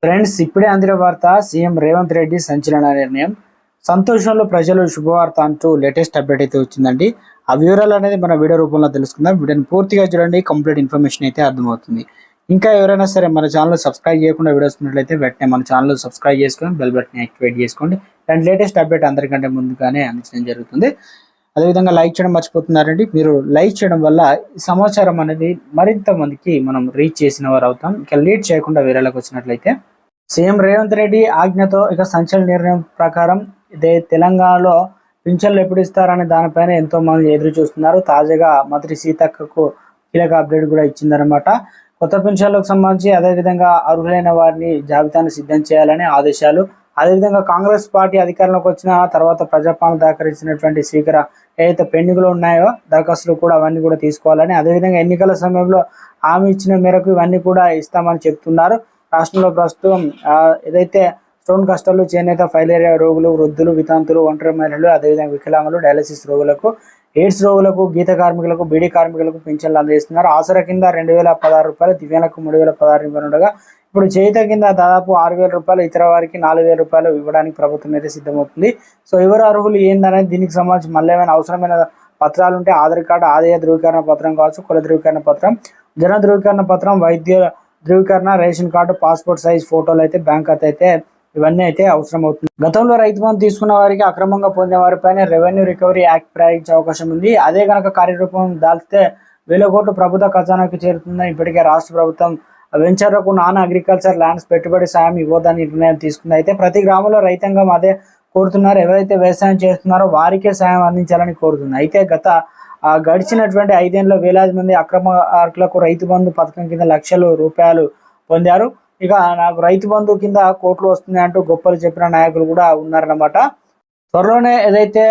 Friends, ఇప్పుడే అందిన వార్త. సీఎం రేవంత్ రెడ్డి సంచలన నిర్ణయం. సంతోషంలో ప్రజలు శుభవార్త అంటూ లేటెస్ట్ అప్డేట్ అయితే వచ్చిందండి. ఆ వివరాలు అనేది మన వీడియో రూపంలో తెలుసుకుందాం. వీడియోని పూర్తిగా చూడండి, కంప్లీట్ ఇన్ఫర్మేషన్ అయితే అర్థమవుతుంది. ఇంకా ఎవరైనా సరే మన ఛానల్ సబ్స్క్రైబ్ చేయకుండా వీడియోస్ ఉన్నట్లయితే వెంటనే మన ఛానల్ సబ్స్క్రైబ్ చేసుకొని బెల్ బటన్ యాక్టివేట్ చేసుకోండి. అండ్ లేటెస్ట్ అప్డేట్ అందరికంటే ముందుగానే అందించడం జరుగుతుంది. అదేవిధంగా లైక్ చేయడం మర్చిపోతున్నారండి. మీరు లైక్ చేయడం వల్ల ఈ సమాచారం అనేది మరింత మందికి మనం రీచ్ చేసిన వారు అవుతాం. ఇక లీడ్ చేయకుండా వేరేలకు వచ్చినట్లయితే సీఎం రేవంత్ రెడ్డి ఆజ్ఞతో సంచలన నిర్ణయం ప్రకారం ఇదే తెలంగాణలో పింఛన్లు ఎప్పుడు ఇస్తారనే దానిపైన ఎంతో మంది ఎదురు చూస్తున్నారు. తాజాగా మంత్రి సీతక్కకు కీలక అప్డేట్ కూడా ఇచ్చిందనమాట. కొత్త పింఛన్లకు సంబంధించి అదేవిధంగా అర్హులైన వారిని జాబితాను సిద్ధం చేయాలని ఆదేశాలు. అదేవిధంగా కాంగ్రెస్ పార్టీ అధికారంలోకి వచ్చిన తర్వాత ప్రజాపాలన దాఖలించినటువంటి స్పీకర్ ఏదైతే పెండింగ్లో ఉన్నాయో దరఖాస్తులు కూడా అవన్నీ కూడా తీసుకోవాలని, అదేవిధంగా ఎన్నికల సమయంలో హామీ ఇచ్చిన మేరకు ఇవన్నీ కూడా ఇస్తామని చెప్తున్నారు. రాష్ట్రంలో ప్రస్తుతం ఏదైతే స్టోన్ కష్టాలు, చేనేత, ఫైలేరియా రోగులు, వృద్ధులు, వితంతులు, ఒంటరి మహిళలు, అదేవిధంగా వికలాంగులు, డయాలసిస్ రోగులకు, ఎయిడ్స్ రోగులకు, గీత కార్మికులకు, బీడీ కార్మికులకు పింఛన్లు అందజేస్తున్నారు. ఆసరా కింద 2016 రూపాయలు, దివ్యాంగులకు 3016 ఇవ్వనుండగా ఇప్పుడు చేత కింద దాదాపు 6000 రూపాయలు, ఇతర వారికి 4000 రూపాయలు ఇవ్వడానికి ప్రభుత్వం అయితే సిద్ధమవుతుంది. సో ఎవరు అర్హులు ఏందనేది, దీనికి సంబంధించి మళ్ళీ ఏమైనా అవసరమైన పత్రాలు ఉంటే ఆధార్ కార్డు, ఆదాయ ధృవీకరణ పత్రం కావచ్చు, కుల ధృవీకరణ పత్రం, జన ధృవీకరణ పత్రం, వైద్య ధృవీకరణ, రేషన్ కార్డు, పాస్పోర్ట్ సైజ్ ఫోటోలు అయితే, బ్యాంక్ ఖాతా అయితే ఇవన్నీ అయితే అవసరం అవుతుంది. గతంలో రైతు బంధు తీసుకున్న వారికి, అక్రమంగా పొందిన వారిపైన రెవెన్యూ రికవరీ యాక్ట్ ప్రయోగించే అవకాశం ఉంది. అదే కనుక కార్యరూపం దాల్చితే 1000 కోట్లు ప్రభుత్వ ఖజానాకు చేరుతుందని ఇప్పటికే రాష్ట్ర ప్రభుత్వం వెంచర్లకు నాన్ అగ్రికల్చర్ ల్యాండ్స్ పెట్టుబడి సాయం ఇవ్వదని నిర్ణయం తీసుకుంది. అయితే ప్రతి గ్రామంలో రైతాంగం అదే కోరుతున్నారు. ఎవరైతే వ్యవసాయం చేస్తున్నారో వారికే సాయం అందించాలని కోరుతుంది. అయితే గడిచినటువంటి 5 ఏళ్ళలో వేలాది మంది అక్రమార్కులకు రైతు బంధు పథకం కింద లక్షల రూపాయలు పొందారు. ఇక నాకు రైతు బంధు కింద కోట్లు వస్తున్నాయి అంటూ గొప్పలు చెప్పిన నాయకులు కూడా ఉన్నారన్నమాట. త్వరలోనే ఏదైతే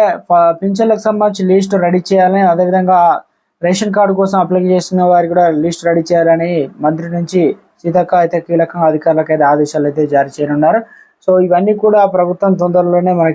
పింఛన్లకు సంబంధించి లిస్ట్ రెడీ చేయాలని, అదేవిధంగా రేషన్ కార్డు కోసం అప్లై చేసిన వారికి కూడా లిస్ట్ రెడీ చేయాలని మంత్రి నుంచి సీతక్క అయితే కీలకంగా అధికారులకు అయితే ఆదేశాలు అయితే జారీ చేయనున్నారు. సో ఇవన్నీ కూడా ప్రభుత్వం తొందరలోనే మనకి